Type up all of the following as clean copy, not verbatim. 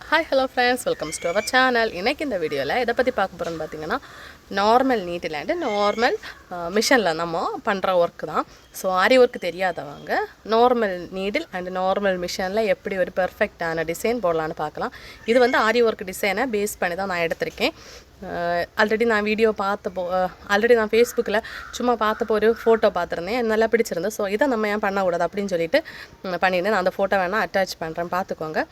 Hi hello friends, welcomes to our channel. இன்றைக்கி இந்த வீடியோவில் எதை பற்றி பார்க்க போகிறோன்னு பார்த்தீங்கன்னா, நார்மல் நீட்டில் அண்டு நார்மல் மிஷினில் நம்ம பண்ணுற ஒர்க்கு தான். ஸோ ஆரி ஒர்க்கு தெரியாதவங்க நார்மல் நீடில் அண்டு நார்மல் மிஷினில் எப்படி ஒரு பெர்ஃபெக்டான டிசைன் போடலான்னு பார்க்கலாம். இது வந்து ஆரி ஒர்க் டிசைனை பேஸ் பண்ணி தான் நான் எடுத்திருக்கேன். ஆல்ரெடி நான் வீடியோ பார்த்தப்போ ஆல்ரெடி நான் ஃபேஸ்புக்கில் சும்மா பார்த்தப்போ ஒரு ஃபோட்டோ பார்த்துருந்தேன், நல்லா பிடிச்சிருந்தேன். ஸோ இதை நம்ம ஏன் பண்ணக்கூடாது அப்படின்னு சொல்லிட்டு பண்ணியிருந்தேன். நான் அந்த ஃபோட்டோ வேணால் அட்டாச் பண்ணுறேன், பார்த்துக்கோங்க.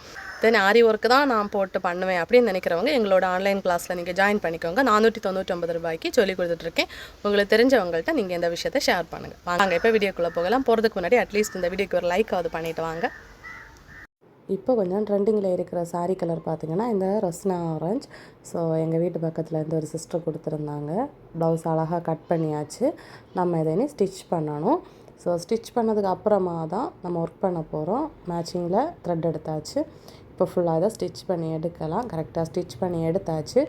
தென் ஆரி ஒர்க்கு தான் நான் போட்டு பண்ணுவேன் அப்படின்னு நினைக்கிறவங்க எங்களோட ஆன்லைன் கிளாஸில் நீங்கள் ஜாயின் பண்ணிக்கோங்க. 499 ரூபாய்க்கு சொல்லி கொடுத்துட்ருக்கேன். உங்களுக்கு தெரிஞ்சவங்கள்ட்ட நீங்கள் இந்த விஷயத்தை ஷேர் பண்ணுங்கள். வாங்க இப்போ வீடியோக்குள்ளே போகலாம். போகிறதுக்கு முன்னாடி அட்லீஸ்ட் இந்த வீடியோக்கு ஒரு லைக்காவது பண்ணிவிட்டு வாங்க. இப்போ கொஞ்சம் ட்ரெண்டிங்கில் இருக்கிற சாரீ கலர் பார்த்திங்கன்னா இந்த ரஸ்னா ஆரஞ்ச். ஸோ எங்கள் வீட்டு பக்கத்தில் இருந்து ஒரு சிஸ்டர் கொடுத்துருந்தாங்க. ப்ளவுஸ் அழகாக கட் பண்ணியாச்சு. நம்ம இதை ஸ்டிச் பண்ணணும். ஸோ ஸ்டிச் பண்ணதுக்கு அப்புறமா தான் நம்ம ஒர்க் பண்ண போகிறோம். மேட்சிங்கில் த்ரெட் எடுத்தாச்சு. இப்போ ஃபுல்லாக இதை ஸ்டிச் பண்ணி எடுக்கலாம். கரெக்டாக ஸ்டிச் பண்ணி எடுத்தாச்சு.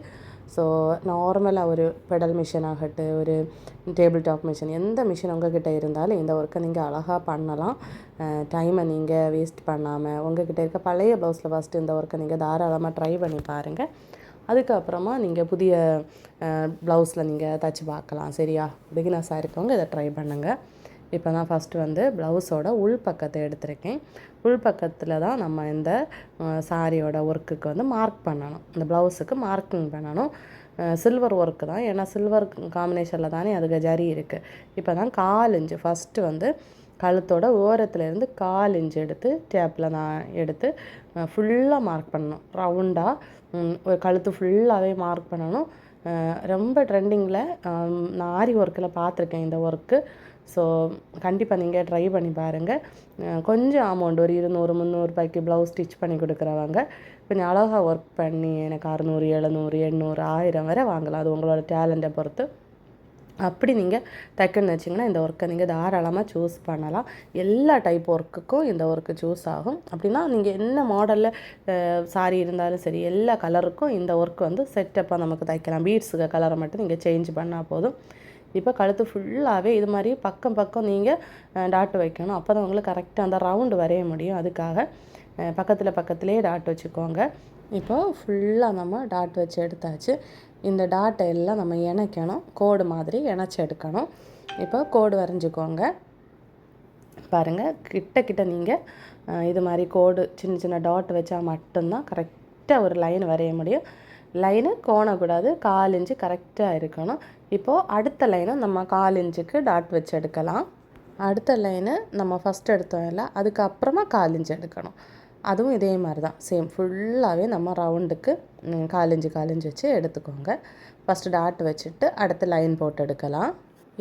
ஸோ நார்மலாக ஒரு பெடல் மிஷின் ஆகட்டும், ஒரு டேபிள் டாப் மிஷின், எந்த மிஷின் உங்கள்கிட்ட இருந்தாலும் இந்த ஒர்க்கை நீங்கள் அழகாக பண்ணலாம். டைமை நீங்கள் வேஸ்ட் பண்ணாமல் உங்கள்கிட்ட இருக்க பழைய ப்ளவுஸில் ஃபஸ்ட்டு இந்த ஒர்க்கை நீங்கள் தாராளமாக ட்ரை பண்ணி பாருங்கள். அதுக்கப்புறமா நீங்கள் புதிய ப்ளவுஸில் நீங்கள் தச்சு பார்க்கலாம். சரியா? பிகினர்ஸாக இருக்கவங்க இதை ட்ரை பண்ணுங்கள். இப்போ நான் ஃபஸ்ட்டு வந்து ப்ளவுஸோட உள் பக்கத்தை எடுத்திருக்கேன். உள் பக்கத்தில் தான் நம்ம இந்த சாரியோட ஒர்க்குக்கு வந்து மார்க் பண்ணணும். இந்த ப்ளவுஸுக்கு மார்க்கிங் பண்ணணும். சில்வர் ஒர்க்கு தான், ஏன்னா சில்வர் காம்பினேஷனில் தானே அதுக்கு ஜரி இருக்குது. இப்போ தான் 4 இன்ச்சு ஃபஸ்ட்டு வந்து கழுத்தோட ஓரத்துலேருந்து 4 இன்ச்சு எடுத்து டேப்பில் நான் எடுத்து ஃபுல்லாக மார்க் பண்ணணும். ரவுண்டாக ஒரு கழுத்து ஃபுல்லாகவே மார்க் பண்ணணும். ரொம்ப ட்ரெண்டிங்கில் நான் ஆரி ஒர்க்கில் பார்த்துருக்கேன் இந்த ஒர்க்கு. ஸோ கண்டிப்பாக நீங்கள் ட்ரை பண்ணி பாருங்கள். கொஞ்சம் அமௌண்ட் ஒரு 200-300 ரூபாய்க்கு ப்ளவுஸ் ஸ்டிச் பண்ணி கொடுக்குறவங்க கொஞ்சம் அழகாக ஒர்க் பண்ணி எனக்கு 600, 700, 800, 1000 வரை வாங்கலாம். அது உங்களோட டேலண்ட்டை பொறுத்து. அப்படி நீங்கள் தைக்கணும்னு வச்சிங்கன்னா இந்த ஒர்க்கை நீங்கள் தாராளமாக சூஸ் பண்ணலாம். எல்லா டைப் ஒர்க்குக்கும் இந்த ஒர்க்கு சூஸ் ஆகும். அப்படின்னா நீங்கள் என்ன மாடலில் சாரி இருந்தாலும் சரி, எல்லா கலருக்கும் இந்த ஒர்க் வந்து செட்டப்பாக நமக்கு தைக்கலாம். பீட்ஸுக்கு கலரை மட்டும் நீங்கள் சேஞ்ச் பண்ணால் போதும். இப்போ கழுத்து ஃபுல்லாகவே இது மாதிரி பக்கம் பக்கம் நீங்கள் டாட் வைக்கணும். அப்போ தான் உங்களுக்கு கரெக்டாக அந்த ரவுண்டு வரைய முடியும். அதுக்காக பக்கத்துலேயே டாட் வச்சுக்கோங்க. இப்போ ஃபுல்லாக நம்ம டாட் வச்சு எடுத்தாச்சு. இந்த டாட்டை எல்லாம் நம்ம இணைக்கணும். கோடு மாதிரி இணைச்சி எடுக்கணும். இப்போ கோடு வரைஞ்சிக்கோங்க. பாருங்கள், கிட்ட நீங்கள் இது மாதிரி கோடு சின்ன சின்ன டாட் வச்சா மட்டும்தான் கரெக்டாக ஒரு லைன் வரைய முடியும். லைனு கோணக்கூடாது, 4 இன்ச்சு கரெக்டாக இருக்கணும். இப்போது அடுத்த லைனை நம்ம 4 இன்ச்சுக்கு டாட் வச்சு எடுக்கலாம். அடுத்த லைனு நம்ம ஃபஸ்ட் எடுத்தோம் இல்லை, அதுக்கப்புறமா 4 இன்ச்சு எடுக்கணும். அதுவும் இதே மாதிரி தான், சேம் ஃபுல்லாகவே நம்ம ரவுண்டுக்கு 4 இன்ச்சு வச்சு எடுத்துக்கோங்க. ஃபஸ்ட்டு டாட் வச்சுட்டு அடுத்த லைன் போட்டு எடுக்கலாம்.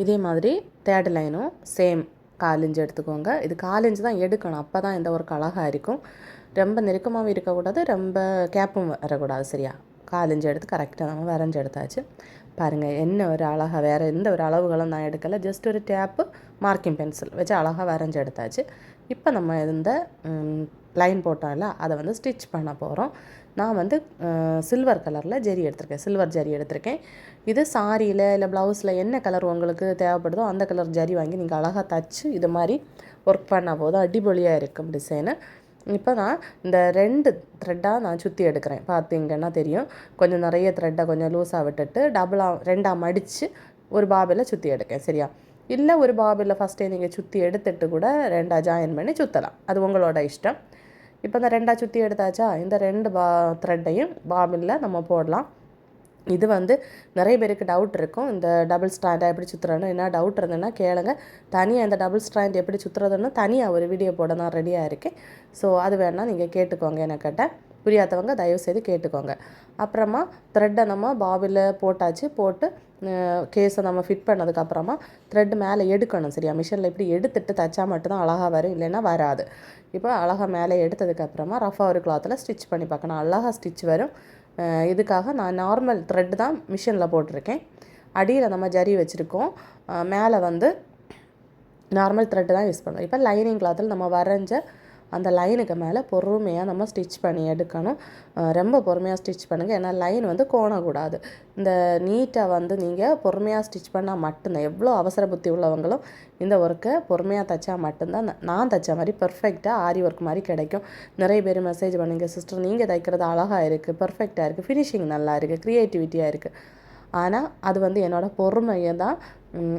இதே மாதிரி தேர்ட் லைனும் சேம் 4 இன்ச்சு எடுத்துக்கோங்க. இது 4 இன்ச்சு தான் எடுக்கணும். அப்போ தான் இந்த ஒர்க் அழகாக இருக்கும். ரொம்ப நெருக்கமாகவும் இருக்கக்கூடாது, ரொம்ப கேப்பும் வரக்கூடாது. சரியா? 4 இன்ச்சு எடுத்து கரெக்டாக நம்ம வரைஞ்சி எடுத்தாச்சு. பாருங்கள், என்ன ஒரு அழகாக, வேறு எந்த ஒரு அளவுகளும் நான் எடுக்கலை. ஜஸ்ட் ஒரு டேப்பு மார்க்கிங் பென்சில் வச்சு அழகாக வரைஞ்சி எடுத்தாச்சு. இப்போ நம்ம இந்த லைன் போட்டோம்ல, அதை வந்து ஸ்டிச் பண்ண போகிறோம். நான் வந்து சில்வர் கலரில் ஜரி எடுத்திருக்கேன், சில்வர் ஜரி எடுத்திருக்கேன். இது சாரியில் இல்லை ப்ளவுஸில் என்ன கலர் உங்களுக்கு தேவைப்படுதோ அந்த கலர் ஜரி வாங்கி நீங்கள் அழகாக தச்சு இது மாதிரி ஒர்க் பண்ணால் போதும். அடிபொலியாக இருக்கும் டிசைனு. இப்போ நான் இந்த 2 த்ரெட்டாக நான் சுற்றி எடுக்கிறேன். பார்த்தீங்கன்னா தெரியும், கொஞ்சம் நிறைய த்ரெட்டை கொஞ்சம் லூஸாக விட்டுட்டு ரெண்டாக மடித்து ஒரு பாபில் சுற்றி எடுக்கேன். சரியா? இல்லை ஒரு பாபில் ஃபஸ்ட்டே நீங்கள் சுற்றி எடுத்துட்டு கூட 2ஆக ஜாயின் பண்ணி சுற்றலாம். அது உங்களோட இஷ்டம். இப்போ இந்த 2ஆக சுற்றி எடுத்தாச்சா, இந்த 2 த்ரெட்டையும் பாபிலில் நம்ம போடலாம். இது வந்து நிறைய பேருக்கு டவுட் இருக்கும், இந்த டபுள் ஸ்ட்ராண்டாக எப்படி சுற்றுறன்னு. என்ன டவுட் இருந்ததுன்னா கேளுங்க. தனியாக இந்த டபுள் ஸ்ட்ராண்ட் எப்படி சுற்றுறதுன்னு தனியாக ஒரு வீடியோ போட நான் ரெடியாக இருக்கேன். ஸோ அது வேணால் நீங்கள் கேட்டுக்கோங்க. எனக்கிட்ட புரியாதவங்க தயவுசெய்து கேட்டுக்கோங்க. அப்புறமா த்ரெட்டை நம்ம பாபில் போட்டு கேஸை நம்ம ஃபிட் பண்ணதுக்கப்புறமா த்ரெட் மேலே எடுக்கணும். சரியா? மிஷினில் இப்படி எடுத்துட்டு தைச்சா மட்டும்தான் அழகாக வரும், இல்லைன்னா வராது. இப்போ அழகாக மேலே எடுத்ததுக்கப்புறமா ரஃபாக ஒரு கிளாத்தில் ஸ்டிச் பண்ணி பார்க்கணும். அழகாக ஸ்டிச் வரும். இதுக்காக நான் நார்மல் த்ரெட் தான் மிஷினில் போட்டிருக்கேன். அடியில் நம்ம ஜரி வச்சுருக்கோம், மேலே வந்து நார்மல் த்ரெட்டு தான் யூஸ் பண்ணுவோம். இப்போ லைனிங் கிளாத்தில் நம்ம வரைஞ்ச அந்த லைனுக்கு மேலே பொறுமையாக நம்ம ஸ்டிச் பண்ணி எடுக்கணும். ரொம்ப பொறுமையாக ஸ்டிச் பண்ணுங்கள், ஏன்னா லைன் வந்து கோணக்கூடாது. இந்த நீட்டாக வந்து நீங்கள் பொறுமையாக ஸ்டிச் பண்ணால் மட்டும்தான், எவ்வளோ அவசர புத்தி உள்ளவங்களும் இந்த ஒர்க்கை பொறுமையாக தைச்சா மட்டும்தான் நான் தைச்ச மாதிரி பர்ஃபெக்டாக ஆரி ஒர்க் மாதிரி கிடைக்கும். நிறைய பேர் மெசேஜ் பண்ணுங்க, சிஸ்டர் நீங்கள் தைக்கிறது அழகாக இருக்குது, பர்ஃபெக்டாக இருக்குது, ஃபினிஷிங் நல்லா இருக்குது, க்ரியேட்டிவிட்டியாக இருக்குது. ஆனால் அது வந்து என்னோடய பொறுமையை தான்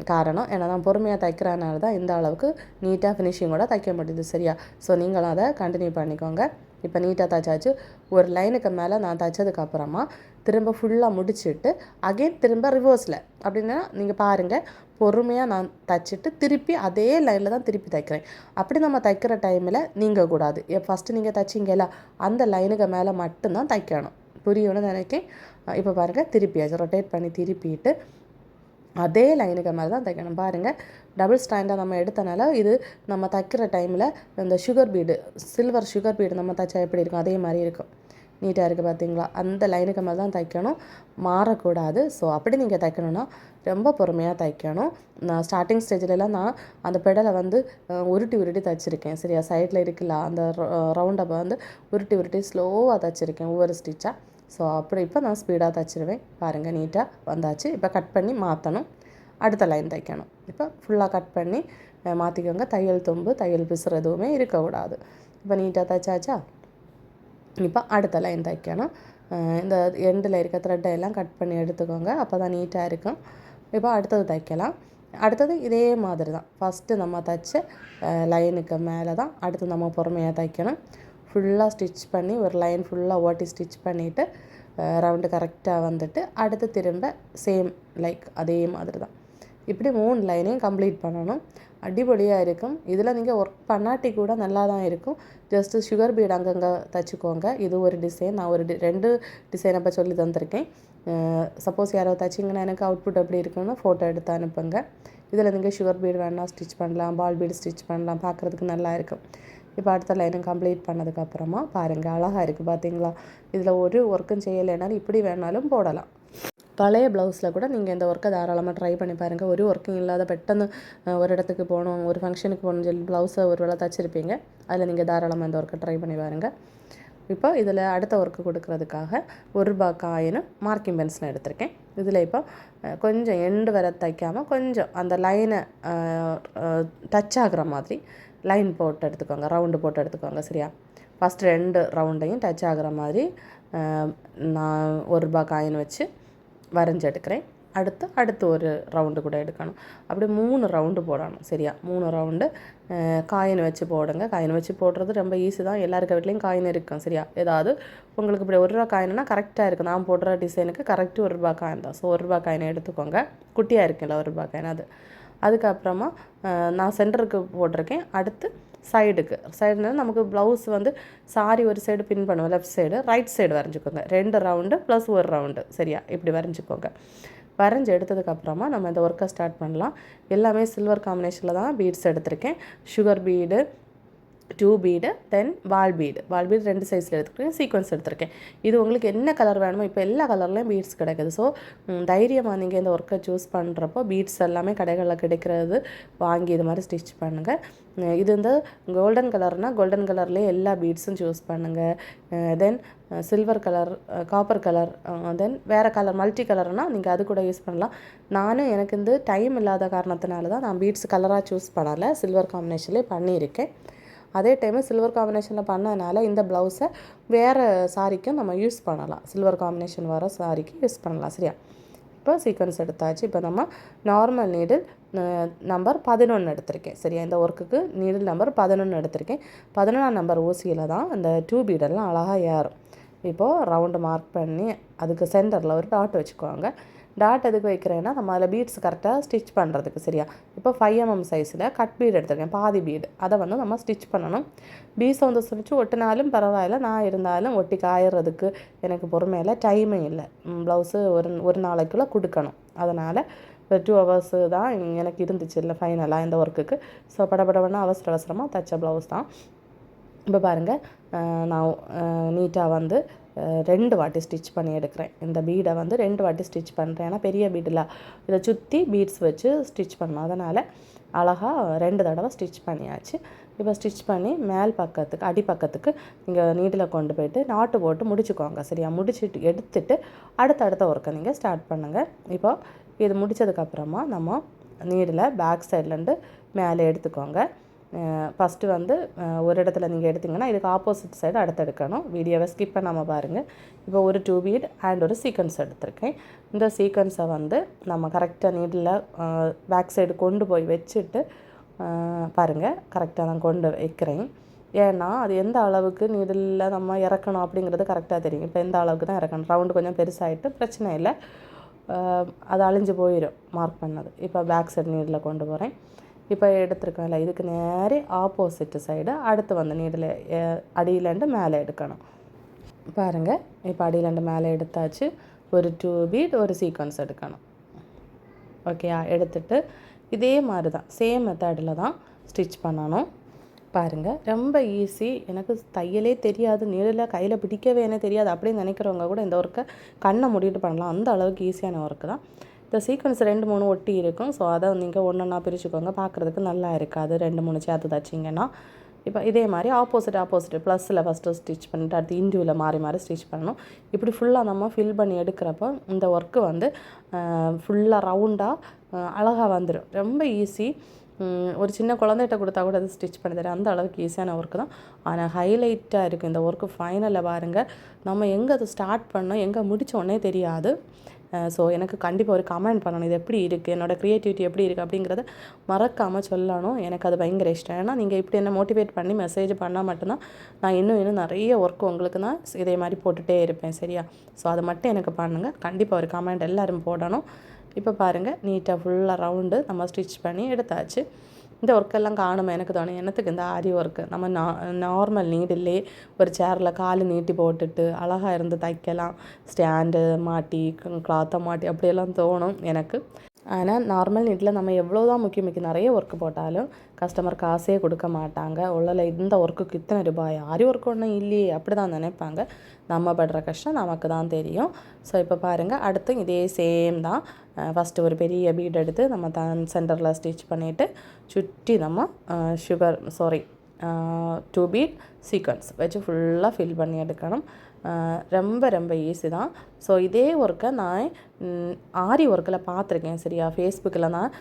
காரணம். ஏன்னா நான் பொறுமையாக தைக்கிறனால தான் இந்த அளவுக்கு நீட்டாக ஃபினிஷிங்கோட தைக்க முடியுது. சரியா? ஸோ நீங்களும் அதை கண்டினியூ பண்ணிக்கோங்க. இப்போ நீட்டாக தைச்சாச்சு. ஒரு லைனுக்கு மேலே நான் தைச்சதுக்கப்புறமா திரும்ப ஃபுல்லாக முடிச்சுட்டு அகெயின் திரும்ப ரிவர்ஸில், அப்படின்னா நீங்கள் பாருங்கள், பொறுமையாக நான் தைச்சிட்டு திருப்பி அதே லைனில் தான் திருப்பி தைக்கிறேன். அப்படி நம்ம தைக்கிற டைமில் நீங்கள் கூடாது, ஃபஸ்ட்டு நீங்கள் தைச்சிங்கல்ல அந்த லைனுக்கு மேலே மட்டும்தான் தைக்கணும். புரியணும்னு நினைக்கிறேன். இப்போ பாருங்கள், திருப்பியாச்சு, ரொட்டேட் பண்ணி திருப்பிட்டு அதே லைனுக்கு மேலே தான் தைக்கணும். பாருங்கள், டபுள் ஸ்டாண்டாக நம்ம எடுத்தனால இது நம்ம தைக்கிற டைமில் இந்த sugar bead, silver sugar bead நம்ம தைச்சா எப்படி இருக்கும் அதே மாதிரி இருக்கும். நீட்டாக இருக்குது பார்த்தீங்களா? அந்த லைனுக்கு மேலே தான் தைக்கணும், மாறக்கூடாது. ஸோ அப்படி நீங்கள் தைக்கணுன்னா ரொம்ப பொறுமையாக தைக்கணும். நான் ஸ்டார்டிங் ஸ்டேஜிலலாம் நான் அந்த பெடலை வந்து உருட்டி தைச்சிருக்கேன். சரியா? சைடில் இருக்குல்ல அந்த ரவுண்டை வந்து உருட்டி ஸ்லோவாக தைச்சிருக்கேன் ஒவ்வொரு ஸ்டிச்சாக. ஸோ அப்படி இப்போ நான் ஸ்பீடாக தைச்சிருவேன். பாருங்கள், நீட்டாக வந்தாச்சு. இப்போ கட் பண்ணி மாற்றணும், அடுத்த லைன் தைக்கணும். இப்போ ஃபுல்லாக கட் பண்ணி மாற்றிக்கோங்க. தையல் தும்பு, தையல் பிசுறு எதுவுமே இருக்கக்கூடாது. இப்போ நீட்டாக தைச்சாச்சா? இப்போ அடுத்த லைன் தைக்கணும். இந்த எண்டில் இருக்க த்ரெட்டெல்லாம் கட் பண்ணி எடுத்துக்கோங்க, அப்போ தான் நீட்டாக இருக்கும். இப்போ அடுத்தது தைக்கலாம். அடுத்தது இதே மாதிரி தான், ஃபஸ்ட்டு நம்ம தைச்ச லைனுக்கு மேலே தான் அடுத்து நம்ம பொறுமையாக தைக்கணும். ஃபுல்லாக ஸ்டிச் பண்ணி ஒரு லைன் ஃபுல்லாக ஓட்டி ஸ்டிச் பண்ணிவிட்டு ரவுண்டு கரெக்டாக வந்துட்டு அடுத்து திரும்ப சேம் அதே மாதிரி தான் இப்படி 3 லைனையும் கம்ப்ளீட் பண்ணணும். அடிப்பொடியாக இருக்கும். இதில் நீங்கள் ஒர்க் பண்ணாட்டி கூட நல்லா தான் இருக்கும். ஜஸ்ட்டு சுகர் பீட் அங்கங்கே தைச்சிக்கோங்க. இது ஒரு டிசைன், நான் ஒரு 2 டிசைனை இப்போ சொல்லி தந்திருக்கேன். சப்போஸ் யாரோ தைச்சிங்கன்னா எனக்கு அவுட்புட் எப்படி இருக்குன்னு ஃபோட்டோ எடுத்து அனுப்புங்க. இதில் நீங்கள் சுகர் பீட் வேணால் ஸ்டிச் பண்ணலாம், பால் பீடு ஸ்டிச் பண்ணலாம், பார்க்குறதுக்கு நல்லா இருக்கும். இப்போ அடுத்த லைனும் கம்ப்ளீட் பண்ணதுக்கப்புறமா பாருங்கள், அழகாக இருக்குது பார்த்தீங்களா? இதில் ஒரு ஒர்க்கும் செய்யலைனாலும் இப்படி வேணாலும் போடலாம். பழைய ப்ளவுஸில் கூட நீங்கள் இந்த ஒர்க்கை தாராளமாக ட்ரை பண்ணி பாருங்கள். ஒரு ஒர்க்கும் இல்லாத பெட்டன்னு ஒரு இடத்துக்கு போகணும், ஒரு ஃபங்க்ஷனுக்கு போகணும்னு சொல்லி ப்ளவுஸை ஒரு வேளை தைச்சிருப்பீங்க, அதில் நீங்கள் தாராளமாக இந்த ஒர்க்கை ட்ரை பண்ணி பாருங்கள். இப்போ இதில் அடுத்த ஒர்க்கு கொடுக்குறதுக்காக ₹1 காயினும் மார்க்கிங் பென்சிலும் எடுத்திருக்கேன். இதில் இப்போ கொஞ்சம் எண்டு வர தைக்காமல் கொஞ்சம் அந்த லைனை டச் ஆகிற மாதிரி லைன் போட்டு எடுத்துக்கோங்க, ரவுண்டு போட்டு எடுத்துக்கோங்க. சரியா? ஃபஸ்ட்டு 2 ரவுண்டையும் டச் ஆகிற மாதிரி நான் ₹1 காயின் வச்சு வரைஞ்சி எடுக்கிறேன். அடுத்து ஒரு ரவுண்டு கூட எடுக்கணும். அப்படி 3 ரவுண்டு போடணும். சரியா? 3 ரவுண்டு காயின் வச்சு போடுங்க. காயின் வச்சு போடுறது ரொம்ப ஈஸி தான், எல்லாருக்க வீட்லேயும் காயின் இருக்கும். சரியா? ஏதாவது உங்களுக்கு இப்படி ₹1 காயின்னா கரெக்டாக இருக்குது. நான் போடுற டிசைனுக்கு கரெக்டு ₹1 காயின் தான். ஸோ ₹1 காயினை எடுத்துக்கோங்க. குட்டியாக இருக்குல்ல ₹1 காயின், அதுக்கப்புறமா நான் சென்டருக்கு போட்டிருக்கேன். அடுத்து சைடுனா நமக்கு ப்ளவுஸ் வந்து சாரி ஒரு சைடு பின் பண்ணுவோம், லெஃப்ட் சைடு ரைட் சைடு வரைஞ்சிக்கோங்க. 2 ரவுண்டு ப்ளஸ் 1 ரவுண்டு. சரியா? இப்படி வரைஞ்சிக்கோங்க. வரைஞ்சி எடுத்ததுக்கப்புறமா நம்ம இந்த ஒர்க்கை ஸ்டார்ட் பண்ணலாம். எல்லாமே சில்வர் காம்பினேஷனில் தான் பீட்ஸ் எடுத்திருக்கேன். சுகர் பீடு, 2 பீடு, தென் வால் பீடு 2 சைஸில் எடுத்துருக்கேன். சீக்வன்ஸ் எடுத்திருக்கேன். இது உங்களுக்கு என்ன கலர் வேணுமோ, இப்போ எல்லா கலர்லேயும் பீட்ஸ் கிடைக்குது. ஸோ தைரியமாக நீங்கள் இந்த ஒர்க்கை சூஸ் பண்ணுறப்போ பீட்ஸ் எல்லாமே கடைகளில் கிடைக்கிறது வாங்கி இது மாதிரி ஸ்டிச் பண்ணுங்கள். இது இந்த கோல்டன் கலர்னால் கோல்டன் கலர்லேயே எல்லா பீட்ஸும் சூஸ் பண்ணுங்கள். Then silver colour, copper colour, then வேறு கலர் மல்டி கலர்னால் நீங்கள் அது கூட யூஸ் பண்ணலாம். எனக்கு இந்த டைம் இல்லாத காரணத்தினால தான் நான் பீட்ஸ் கலராக சூஸ் பண்ணலை, சில்வர் காம்பினேஷன்லேயே பண்ணியிருக்கேன். அதே டைமு சில்வர் காம்பினேஷனில் பண்ணதுனால இந்த ப்ளவுஸை வேறு சாரிக்கும் நம்ம யூஸ் பண்ணலாம், சில்வர் காம்பினேஷன் வர சாரிக்கு யூஸ் பண்ணலாம். சரியா? இப்போ சீக்வன்ஸ் எடுத்தாச்சு. இப்போ நம்ம நார்மல் நீடில் நம்பர் 11 எடுத்திருக்கேன். சரியா? இந்த ஒர்க்குக்கு நீடில் நம்பர் 11 எடுத்திருக்கேன். 11ஆம் நம்பர் ஊசியில் தான் அந்த 2 பீடெல்லாம் அழகாக ஏறும். இப்போது ரவுண்டு மார்க் பண்ணி அதுக்கு சென்டரில் ஒரு டாட் வச்சுக்கோங்க. டாட் எதுக்கு வைக்கிறேன்னா நம்ம அதில் பீட்ஸ் கரெக்டாக ஸ்டிச் பண்ணுறதுக்கு. சரியா? இப்போ 5 mm சைஸில் கட் பீடு எடுத்துருக்கேன், பாதி பீடு. அதை வந்து நம்ம ஸ்டிச் பண்ணணும். பீஸை வந்து ஸ்டிச்சு ஒட்டினாலும் பரவாயில்ல, நான் இருந்தாலும் ஒட்டி காயறதுக்கு எனக்கு பொறுமையில் டைமே இல்லை. ப்ளவுஸு ஒரு நாளைக்குள்ளே கொடுக்கணும். அதனால் ஒரு 2 hours தான் எனக்கு இருந்துச்சு இல்லை ஃபைனலாக இந்த ஒர்க்குக்கு. ஸோ படபடவனா அவசரமாக தைச்ச ப்ளவுஸ் தான். இப்போ பாருங்கள், நான் நீட்டாக வந்து 2 வாட்டி ஸ்டிச் பண்ணி எடுக்கிறேன். இந்த பீடை வந்து 2 வாட்டி ஸ்டிச் பண்ணுறேன். ஏன்னா பெரிய பீடில் இதை சுற்றி பீட்ஸ் வச்சு ஸ்டிச் பண்ணணும். அதனால் அழகாக 2 தடவை ஸ்டிச் பண்ணியாச்சு. இப்போ ஸ்டிச் பண்ணி மேல் பக்கத்துக்கு அடி பக்கத்துக்கு நீங்கள் நீடில் கொண்டு போய்ட்டு நாட்டு போட்டு முடிச்சுக்கோங்க. சரியா? முடிச்சுட்டு எடுத்துட்டு அடுத்த ஒர்க்கை நீங்கள் ஸ்டார்ட் பண்ணுங்கள். இப்போ இது முடித்ததுக்கப்புறமா நம்ம நீடில் பேக் சைட்லேருந்து மேலே எடுத்துக்கோங்க. ஃபஸ்ட்டு வந்து ஒரு இடத்துல நீங்கள் எடுத்திங்கன்னா இதுக்கு ஆப்போசிட் சைடு அடுத்து எடுக்கணும். வீடியோவை ஸ்கிப் பண்ணாமல் பாருங்கள். இப்போ ஒரு 2 பீட் அண்ட் ஒரு சீக்வன்ஸ் எடுத்திருக்கேன். இந்த சீக்வன்ஸை வந்து நம்ம கரெக்டாக நீடில் பேக் சைடு கொண்டு போய் வச்சுட்டு பாருங்கள், கரெக்டாக நான் கொண்டு வைக்கிறேன். ஏன்னா அது எந்த அளவுக்கு நீடில் நம்ம இறக்கணும் அப்படிங்கிறது கரெக்டாக தெரியும். இப்போ எந்த அளவுக்கு தான் இறக்கணும். ரவுண்டு கொஞ்சம் பெருசாகிட்டு பிரச்சனை இல்லை, அது அழிஞ்சு போயிடும் மார்க் பண்ணது. இப்போ பேக் சைடு நீடில் கொண்டு போகிறேன். இப்போ எடுத்துருக்கோம்ல, இதுக்கு நேரே ஆப்போசிட் சைடு அடுத்து வந்து நீடில் அடியிலேருந்து மேலே எடுக்கணும். பாருங்கள், இப்போ அடியிலேருந்து மேலே எடுத்தாச்சு. ஒரு 2 பீட் ஒரு சீக்வன்ஸ் எடுக்கணும். ஓகேயா? எடுத்துட்டு இதே மாதிரி தான் சேம் மெத்தடில் தான் ஸ்டிச் பண்ணணும். பாருங்கள், ரொம்ப ஈஸி. எனக்கு தையலே தெரியாது, நீடில் கையில் பிடிக்கவே என்ன தெரியாது அப்படின்னு நினைக்கிறவங்க கூட இந்த ஒர்க்கை கண்ணை மூடிட்டு பண்ணலாம். அந்த அளவுக்கு ஈஸியான ஒர்க்கு தான். இந்த சீக்வன்ஸ் 2-3 ஒட்டி இருக்கும். ஸோ அதை நீங்கள் ஒன்றா பிரிச்சுக்கோங்க. பார்க்குறதுக்கு நல்லா இருக்காது 2-3 சேர்த்து தைச்சிங்கன்னா. இப்போ இதே மாதிரி ஆப்போசிட் ப்ளஸில் ஃபஸ்ட்டு ஸ்டிச் பண்ணிவிட்டு அடுத்து இண்டியூவில் மாறி ஸ்டிச் பண்ணணும். இப்படி ஃபுல்லாக நம்ம ஃபில் பண்ணி எடுக்கிறப்போ இந்த ஒர்க்கு வந்து ஃபுல்லாக ரவுண்டாக அழகாக வந்துடும். ரொம்ப ஈஸி. ஒரு சின்ன குழந்தைகிட்ட கொடுத்தா கூட அது ஸ்டிச் பண்ணி தரேன். அந்த அளவுக்கு ஈஸியான ஒர்க்கு தான். ஆனால் ஹைலைட்டாக இருக்குது இந்த ஒர்க்கு. ஃபைனலில் பாருங்கள், நம்ம எங்கே அதை ஸ்டார்ட் பண்ணோம் எங்கே முடித்தோடனே தெரியாது. ஸோ எனக்கு கண்டிப்பாக ஒரு கமெண்ட் பண்ணணும், இது எப்படி இருக்குது, என்னோடய க்ரியேட்டிவிட்டி எப்படி இருக்குது அப்படிங்கிறத மறக்காமல் சொல்லணும். எனக்கு அது பயங்கர இஷ்டம். ஏன்னா நீங்கள் இப்படி என்ன மோட்டிவேட் பண்ணி மெசேஜ் பண்ணால் மட்டும்தான் நான் இன்னும் நிறைய ஒர்க் உங்களுக்கு நான் இதே மாதிரி போட்டுகிட்டே இருப்பேன். சரியா? ஸோ அதை மட்டும் எனக்கு பண்ணுங்கள். கண்டிப்பாக ஒரு கமெண்ட் எல்லோரும் போடணும். இப்போ பாருங்கள், நீட்டாக ஃபுல்லாக ரவுண்டு நம்ம ஸ்டிச் பண்ணி எடுத்தாச்சு. இந்த ஒர்க்கெல்லாம் காணுமே எனக்கு தோணும். என்னத்துக்கு இந்த ஆரி ஒர்க்கு? நம்ம நார்மல் நீடிலே ஒரு சேரில் கால் நீட்டி போட்டுட்டு அழகாக இருந்து தைக்கலாம். ஸ்டாண்டு மாட்டி கிளாத்தை மாட்டி அப்படியெல்லாம் தோணும் எனக்கு. ஆனால் நார்மல் நீட்டில் நம்ம எவ்வளோ தான் முக்கி நிறைய ஒர்க்கு போட்டாலும் கஸ்டமர் காசே கொடுக்க மாட்டாங்க. உள்ளல இந்த ஒர்க்குக்கு இத்தனை ரூபாய், ஆரி ஒர்க் ஒன்றும் இல்லையே அப்படி தான் நினைப்பாங்க. நம்ம படுற கஷ்டம் நமக்கு தான் தெரியும். ஸோ இப்போ பாருங்கள், அடுத்து இதே சேம் தான். ஃபஸ்ட்டு ஒரு பெரிய பீட் எடுத்து நம்ம சென்டரில் ஸ்டிச் பண்ணிவிட்டு சுற்றி நம்ம 2 பீட் சீக்வன்ஸ் வச்சு ஃபுல்லாக ஃபில் பண்ணி எடுக்கணும். ரொம்ப ஈஸி தான். ஸோ இதே ஒர்க்கை நான் ஆரி ஒர்க்கில் பார்த்துருக்கேன். சரியா? ஃபேஸ்புக்கில் நான்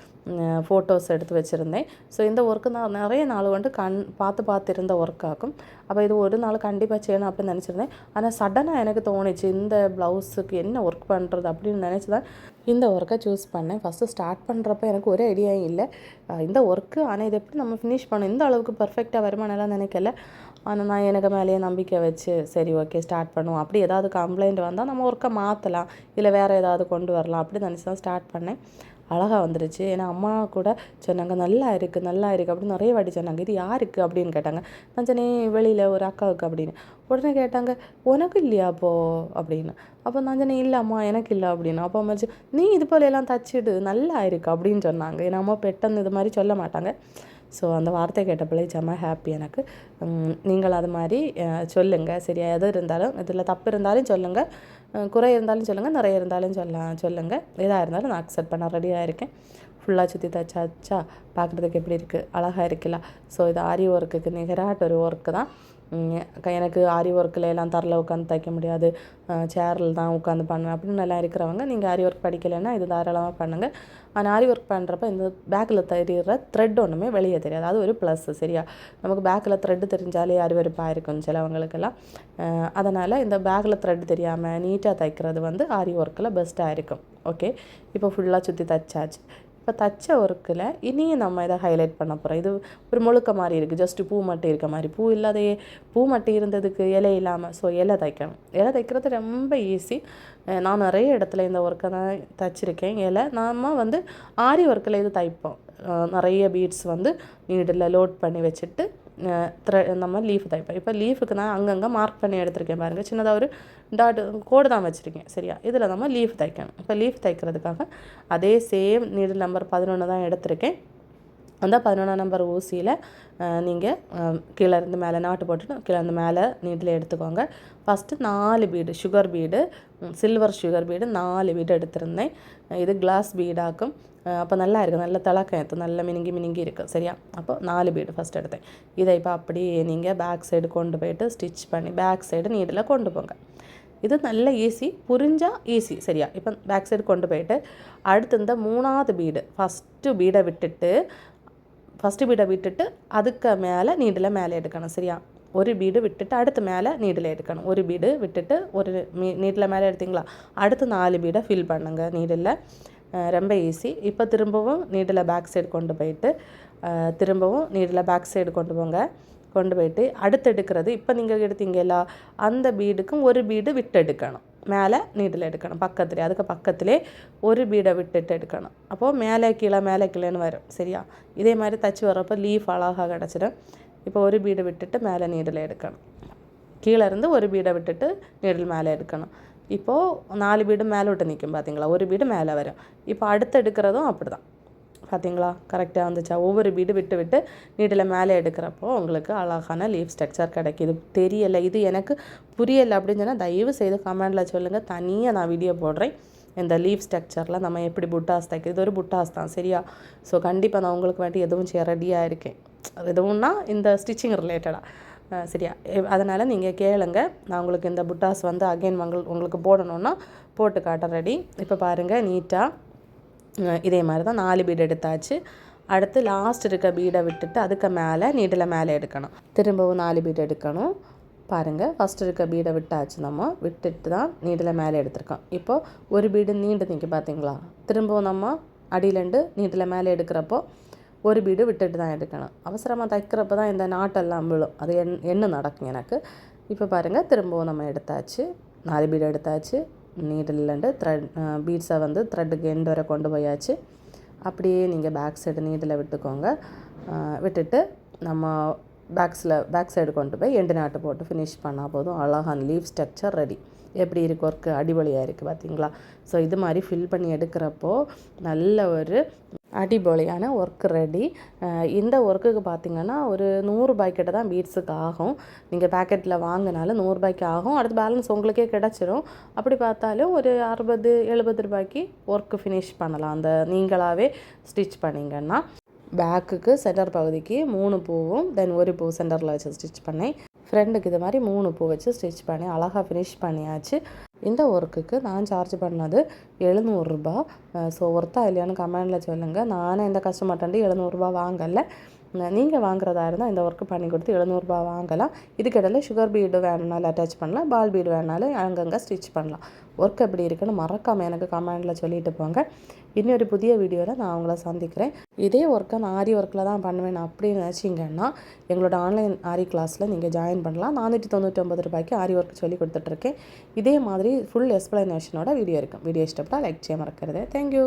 ஃபோட்டோஸ் எடுத்து வச்சுருந்தேன். ஸோ இந்த ஒர்க்கு நான் நிறைய நாள் பார்த்து இருந்த ஒர்க் ஆகும். அப்போ இது ஒரு நாள் கண்டிப்பாக செய்யணும் அப்படின்னு நினச்சிருந்தேன். ஆனால் சடனாக எனக்கு தோணுச்சு இந்த ப்ளவுஸுக்கு என்ன ஒர்க் பண்ணுறது அப்படின்னு நினச்சி தான் இந்த ஒர்க்கை சூஸ் பண்ணேன். ஃபஸ்ட்டு ஸ்டார்ட் பண்ணுறப்ப எனக்கு ஒரு ஐடியாவும் இல்லை இந்த ஒர்க்கு. ஆனால் இதை எப்படி நம்ம ஃபினிஷ் பண்ணணும், இந்த அளவுக்கு பர்ஃபெக்டாக வருமானலாம் நினைக்கல. ஆனால் நான் எனக்கு மேலேயே நம்பிக்கை வச்சு சரி ஓகே ஸ்டார்ட் பண்ணுவோம். அப்படி ஏதாவது கம்ப்ளைண்ட் வந்தால் நம்ம ஒர்க்கை மாற்றலாம், இல்லை வேறு ஏதாவது கொண்டு வரலாம் அப்படி நினச்சி தான் ஸ்டார்ட் பண்ணேன். அழகாக வந்துருச்சு. ஏன்னா அம்மா கூட சொன்னாங்க நல்லா இருக்குது அப்படின்னு நிறைய வாட்டி சொன்னாங்க. இது யாருக்கு அப்படின்னு கேட்டாங்க. நான் சொன்னேன் வெளியில் ஒரு அக்காவுக்கு அப்படின்னு. உடனே கேட்டாங்க உனக்கு இல்லையா அப்படின்னு. அப்போ நான் சொன்னேன் இல்லை அம்மா எனக்கு இல்லை அப்படின்னு. அப்போ அம்மாச்சு நீ இது போல எல்லாம் தச்சிடு நல்லா இருக்கு அப்படின்னு சொன்னாங்க. ஏன்னா அம்மா பெட்டன் இது மாதிரி சொல்ல மாட்டாங்க. ஸோ அந்த வார்த்தை கேட்ட பிள்ளை செம்ம ஹாப்பி எனக்கு. நீங்கள் அது மாதிரி சொல்லுங்கள். சரியா? எது இருந்தாலும் இதில் தப்பு இருந்தாலும் சொல்லுங்கள், குறை இருந்தாலும் சொல்லுங்கள், நிறைய இருந்தாலும் சொல்லுங்கள். எதாக இருந்தாலும் நான் அக்செப்ட் பண்ண ரெடியாக இருக்கேன். ஃபுல்லாக சுற்றி தச்சாச்சா? பார்க்குறதுக்கு எப்படி இருக்குது, அழகாக இருக்குல்ல? ஸோ இது ஆரி ஒர்க்குக்கு நிகராக ஒரு ஒர்க்கு தான். எனக்கு ஆரி ஒர்க்கில் எல்லாம் தரல உட்காந்து தைக்க முடியாது, சேரில் தான் உட்காந்து பண்ணுவேன் அப்படின்னு எல்லாம் இருக்கிறவங்க நீங்கள் ஆரி ஒர்க் படிக்கலைன்னா இது தாராளமாக பண்ணுங்கள். ஆனால் ஆரி ஒர்க் பண்ணுறப்ப இந்த பேக்கில் தெரிகிற த்ரெட் ஒன்றுமே வெளியே தெரியாது. அது ஒரு ப்ளஸ். சரியா? நமக்கு பேக்கில் த்ரெட்டு தெரிஞ்சாலே அருவருப்பாக இருக்கும் சிலவங்களுக்கெல்லாம். அதனால் இந்த பேக்கில் த்ரெட் தெரியாமல் நீட்டாக தைக்கிறது வந்து ஆரி ஒர்க்கில் பெஸ்ட்டாக இருக்கும். ஓகே, இப்போ ஃபுல்லாக சுற்றி தைச்சாச்சு. இப்போ தச்ச ஒர்க்கில் இனியும் நம்ம இதை ஹைலைட் பண்ண போகிறோம். இது ஒரு முழுக்க மாதிரி இருக்குது, ஜஸ்ட்டு பூ மட்டும் இருக்க மாதிரி. பூ இல்லாதையே பூ மட்டும் இருந்ததுக்கு இலை இல்லாமல். ஸோ இலை தைக்கணும். இலை தைக்கிறது ரொம்ப ஈஸி. நான் நிறைய இடத்துல இந்த ஒர்க்கை தான் தைச்சிருக்கேன். இலை நம்ம வந்து ஆரி ஒர்க்கில் இது தைப்போம். நிறைய பீட்ஸ் வந்து நீடில் லோட் பண்ணி வச்சுட்டு நம்ம லீஃப் தைப்போம். இப்போ லீஃபுக்கு நான் அங்கங்கே மார்க் பண்ணி எடுத்திருக்கேன் பாருங்கள். சின்னதாக ஒரு டாட் கோடு தான் வச்சுருக்கேன். சரியா? இதில் நம்ம லீஃப் தைக்கணும். இப்போ லீஃப் தைக்கிறதுக்காக அதே சேம் நீடில் நம்பர் 11 தான் எடுத்திருக்கேன். அந்த 11 நம்பர் ஊசியில் நீங்கள் கீழே இருந்து மேலே நாட்டு போட்டுட்டு கீழே இருந்து மேலே நீட்டில் எடுத்துக்கோங்க. First 4 bead sugar bead, silver sugar bead 4 bead எடுத்திருந்தேன். இது கிளாஸ் பீடாக்கும். அப்போ நல்லா இருக்குது, நல்ல திலக்கம் நல்ல மினுங்கி இருக்குது. சரியா? அப்போ 4 பீடு ஃபஸ்ட் எடுத்தேன். இதை இப்போ அப்படியே நீங்கள் பேக் சைடு கொண்டு போயிட்டு ஸ்டிச் பண்ணி பேக் சைடு நீட்டில் கொண்டு போங்க. இது நல்ல ஈஸி, புரிஞ்சால் ஈஸி. சரியா? இப்போ பேக் சைடு கொண்டு போயிட்டு அடுத்து இந்த 3ஆவது பீடு ஃபஸ்ட்டு பீடை விட்டுட்டு அதுக்கு மேலே நீடில் மேலே எடுக்கணும். சரியா? ஒரு பீடு விட்டுட்டு அடுத்து மேலே நீடில் எடுக்கணும். ஒரு பீடு விட்டுட்டு ஒரு நீடில் மேலே எடுத்திங்களா, அடுத்து 4 பீடை ஃபில் பண்ணுங்க நீடில். ரொம்ப ஈஸி. இப்போ திரும்பவும் நீடில் பேக் சைடு கொண்டு போயிட்டு திரும்பவும் நீடில் பேக் சைடு கொண்டு போயிட்டு அடுத்து எடுக்கிறது இப்போ நீங்கள் எடுத்தீங்களா அந்த பீடுக்கும் ஒரு பீடு விட்டு எடுக்கணும். மேலே நீடில் எடுக்கணும் அதுக்கு பக்கத்திலே ஒரு பீடை விட்டுட்டு எடுக்கணும். அப்போது மேலே கீழேன்னு வரும். சரியா? இதே மாதிரி தச்சு வரப்போ லீஃப் அழகாக கிடச்சிடும். இப்போ ஒரு பீடு விட்டுட்டு மேலே நீடில் எடுக்கணும். கீழே இருந்து ஒரு பீடை விட்டுட்டு நீடில் மேலே எடுக்கணும். இப்போது 4 பீடு மேலே விட்டு நிற்கும் பார்த்தீங்களா, ஒரு பீடு மேலே வரும். இப்போ அடுத்து எடுக்கிறதும் அப்படி தான். பார்த்தீங்களா, கரெக்டாக வந்துச்சா? ஒவ்வொரு பீடு விட்டு நீடில் மேலே எடுக்கிறப்போ உங்களுக்கு அழகான லீஃப் ஸ்ட்ரக்சர் கிடைக்கிது. தெரியலை, இது எனக்கு புரியலை அப்படின்னு சொன்னால் தயவு செய்து கமெண்டில் சொல்லுங்கள். தனியாக நான் வீடியோ போடுறேன். இந்த லீஃப் ஸ்ட்ரக்சரில் நம்ம எப்படி புட்டாஸ் தைக்கிறது. இது ஒரு புட்டாஸ் தான். சரியா? ஸோ கண்டிப்பாக நான் உங்களுக்கு வேண்டி எதுவும் செய்ய ரெடியாக இருக்கேன். எதுவும்னா இந்த ஸ்டிச்சிங் ரிலேட்டடாக. சரியா? அதனால் நீங்கள் கேளுங்க. நான் உங்களுக்கு இந்த புட்டாஸ் வந்து அகைன் உங்களுக்கு போடணுன்னா போட்டு காட்ட ரெடி. இப்போ பாருங்கள், நீட்டாக இதே மாதிரி தான் 4 பீடு எடுத்தாச்சு. அடுத்து லாஸ்ட் இருக்க பீடை விட்டுட்டு அதுக்கு மேலே நீடில் மேலே எடுக்கணும். திரும்பவும் 4 பீடு எடுக்கணும். பாருங்கள், ஃபஸ்ட்டு இருக்க பீடை விட்டாச்சு. நம்ம விட்டுட்டு தான் நீடில் மேலே எடுத்திருக்கோம். இப்போது ஒரு பீடு நீண்டு நிற்க பார்த்தீங்களா, திரும்பவும் நம்ம அடியிலேருந்து நீடில் மேலே எடுக்கிறப்போ ஒரு பீடு விட்டுட்டு தான் எடுக்கணும். அவசரமாக தைக்கிறப்ப தான் இந்த நாட்டெல்லாம் விழும். அது என்ன நடக்கும் எனக்கு. இப்போ பாருங்கள், திரும்பவும் நம்ம எடுத்தாச்சு. 4 பீடு எடுத்தாச்சு. நீடிலேருந்து பீட்ஸை வந்து த்ரெட்டுக்கு எண்டு வரை கொண்டு போயாச்சு. அப்படியே நீங்கள் பேக் சைடு நீடில் விட்டுக்கோங்க. விட்டுட்டு நம்ம பேக் சைடு கொண்டு போய் எண்டு நாட்டு போட்டு ஃபினிஷ் பண்ணால் போதும். அழகான லீஃப் ஸ்ட்ரக்சர் ரெடி. எப்படி இருக்குது ஒர்க்கு? அடிபொலியாக இருக்குது பார்த்தீங்களா? ஸோ இது மாதிரி ஃபில் பண்ணி எடுக்கிறப்போ நல்ல ஒரு அடிபொலியான ஒர்க் ரெடி. இந்த ஒர்க்குக்கு பார்த்திங்கன்னா ஒரு 100 ரூபாய் கிட்ட தான் பீட்ஸுக்கு ஆகும். நீங்கள் பேக்கெட்டில் வாங்கினாலும் 100 ரூபாய்க்கு ஆகும். அடுத்து பேலன்ஸ் உங்களுக்கே கிடச்சிரும். அப்படி பார்த்தாலும் ஒரு 60-70 ரூபாய்க்கு ஒர்க்கு ஃபினிஷ் பண்ணலாம். அந்த நீங்களாகவே ஸ்டிச் பண்ணிங்கன்னா. பேக்குக்கு சென்டர் பகுதிக்கு 3 பூவும் தென் ஒரு பூ சென்டரில் வச்சு ஸ்டிச் பண்ணேன். ஃப்ரெண்டுக்கு இது மாதிரி 3 பூ வச்சு ஸ்டிச் பண்ணி அழகாக ஃபினிஷ் பண்ணியாச்சு. இந்த ஒர்க்குக்கு நான் சார்ஜ் பண்ணது 700 ரூபா. ஸோ ஒர்த்தா இல்லையான்னு கமெண்டில் சொல்லுங்கள். நானே இந்த கஸ்டமர்ட்டேருந்து 700 ரூபா வாங்கலை. நீங்கள் வாங்குறதா இருந்தால் இந்த ஒர்க்கு பண்ணி கொடுத்து 700 ரூபா வாங்கலாம். இதுக்கிடையில சுகர் பீடு வேணுனாலும் அட்டாச் பண்ணலாம், பால் பீடு வேணுனாலும் அங்கங்கே ஸ்டிச் பண்ணலாம். ஒர்க் எப்படி இருக்குன்னு மறக்காமல் எனக்கு கமெண்டில் சொல்லிட்டு போங்க. இன்னொரு புதிய வீடியோவில் நான் உங்களை சந்திக்கிறேன். இதே ஒர்க்கை நான் ஆரி ஒர்க்கில் தான் பண்ணுவேன் அப்படின்னு நினச்சிங்கன்னா எங்களோட ஆன்லைன் ஆரி கிளாஸில் நீங்கள் ஜாயின் பண்ணலாம். 499 ரூபாய்க்கு ஆரி ஒர்க் சொல்லி கொடுத்துட்ருக்கேன். இதே மாதிரி ஃபுல் எக்ஸ்ப்ளனேஷனோட வீடியோ இருக்கும். வீடியோ இஷ்டப்பட்டால் லைக் செய்ய மறக்கிறது. தேங்க்யூ.